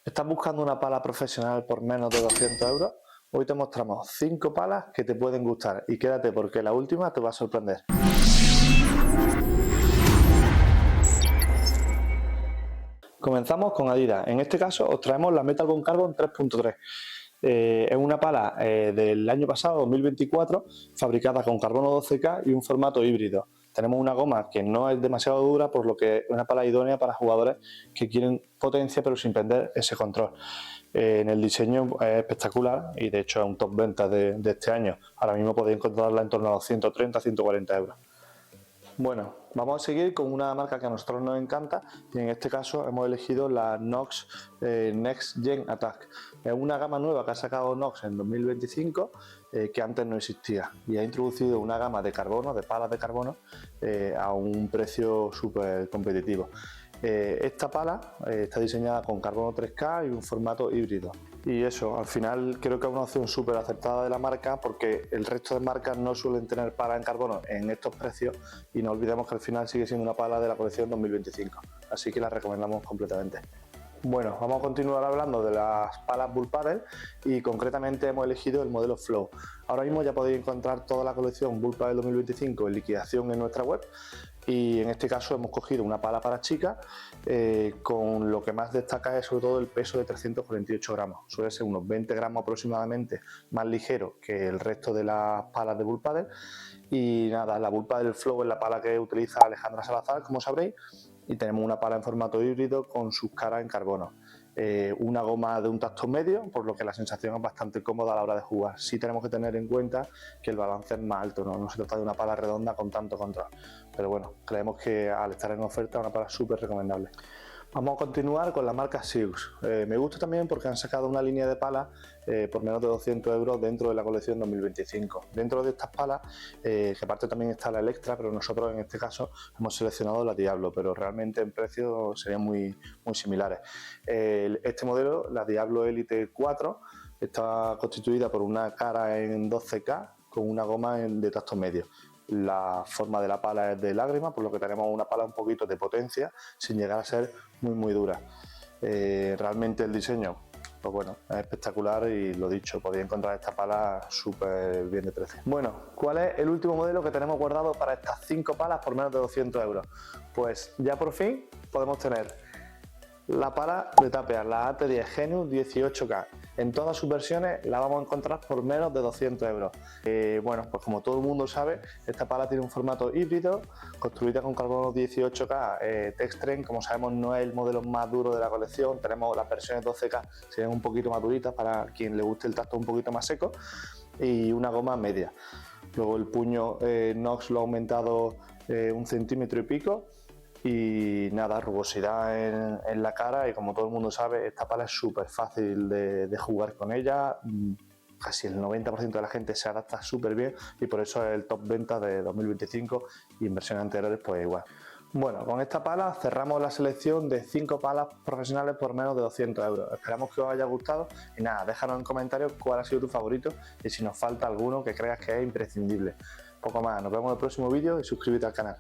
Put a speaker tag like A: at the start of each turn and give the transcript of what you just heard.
A: ¿Estás buscando una pala profesional por menos de 200 euros? Hoy te mostramos 5 palas que te pueden gustar y quédate porque la última te va a sorprender. Comenzamos con Adidas. En este caso os traemos la Metal Bond Carbon 3.3. Es una pala del año pasado, 2024, fabricada con carbono 12K y un formato híbrido. Tenemos una goma que no es demasiado dura, por lo que es una pala idónea para jugadores que quieren potencia pero sin perder ese control. En el diseño es espectacular y de hecho es un top venta de este año. Ahora mismo podéis encontrarla en torno a los 130-140 euros. Bueno, vamos a seguir con una marca que a nosotros nos encanta y en este caso hemos elegido la Nox Next Gen Attack. Es una gama nueva que ha sacado Nox en 2025 que antes no existía y ha introducido una gama de carbono, de palas de carbono a un precio súper competitivo. Esta pala está diseñada con carbono 3K y un formato híbrido. Y eso, al final creo que es una opción súper acertada de la marca porque el resto de marcas no suelen tener pala en carbono en estos precios y no olvidemos que al final sigue siendo una pala de la colección 2025, así que la recomendamos completamente. Bueno, vamos a continuar hablando de las palas Bull Paddle y concretamente hemos elegido el modelo Flow. Ahora mismo ya podéis encontrar toda la colección Bull Paddle 2025 en liquidación en nuestra web y en este caso hemos cogido una pala para chicas con lo que más destaca es sobre todo el peso de 348 gramos. Suele ser unos 20 gramos aproximadamente más ligero que el resto de las palas de Bull Paddle y nada, la Bull Paddle Flow es la pala que utiliza Alejandra Salazar, como sabréis, y tenemos una pala en formato híbrido con sus caras en carbono. Una goma de un tacto medio, por lo que la sensación es bastante cómoda a la hora de jugar. Sí tenemos que tener en cuenta que el balance es más alto, no se trata de una pala redonda con tanto control. Pero bueno, creemos que al estar en oferta es una pala súper recomendable. Vamos a continuar con la marca Siux. Me gusta también porque han sacado una línea de palas por menos de 200 euros dentro de la colección 2025. Dentro de estas palas, que aparte también está la Electra, pero nosotros en este caso hemos seleccionado la Diablo, pero realmente en precio serían muy similares. Este modelo, la Diablo Elite 4, está constituida por una cara en 12K con una goma de tacto medio. La forma de la pala es de lágrima, por lo que tenemos una pala un poquito de potencia sin llegar a ser muy dura. Realmente el diseño, pues bueno, es espectacular y lo dicho, podéis encontrar esta pala súper bien de precio. Bueno, ¿cuál es el último modelo que tenemos guardado para estas 5 palas por menos de 200 euros? Pues ya por fin podemos tener la pala de Tappear, la AT10 Genius 18K. En todas sus versiones la vamos a encontrar por menos de 200 euros. Bueno, pues como todo el mundo sabe, esta pala tiene un formato híbrido, construida con carbono 18K Textrem. Como sabemos, no es el modelo más duro de la colección. Tenemos las versiones 12K, serían un poquito más duritas para quien le guste el tacto un poquito más seco, y una goma media. Luego el puño Nox lo ha aumentado 1 centímetro y pico. Y nada, rugosidad en la cara y como todo el mundo sabe, esta pala es súper fácil de jugar con ella. Casi el 90% de la gente se adapta súper bien y por eso es el top venta de 2025 y en versiones anteriores pues igual. Bueno, con esta pala cerramos la selección de 5 palas profesionales por menos de 200 euros. Esperamos que os haya gustado y nada, déjanos en comentarios cuál ha sido tu favorito y si nos falta alguno que creas que es imprescindible. Poco más, nos vemos en el próximo vídeo y suscríbete al canal.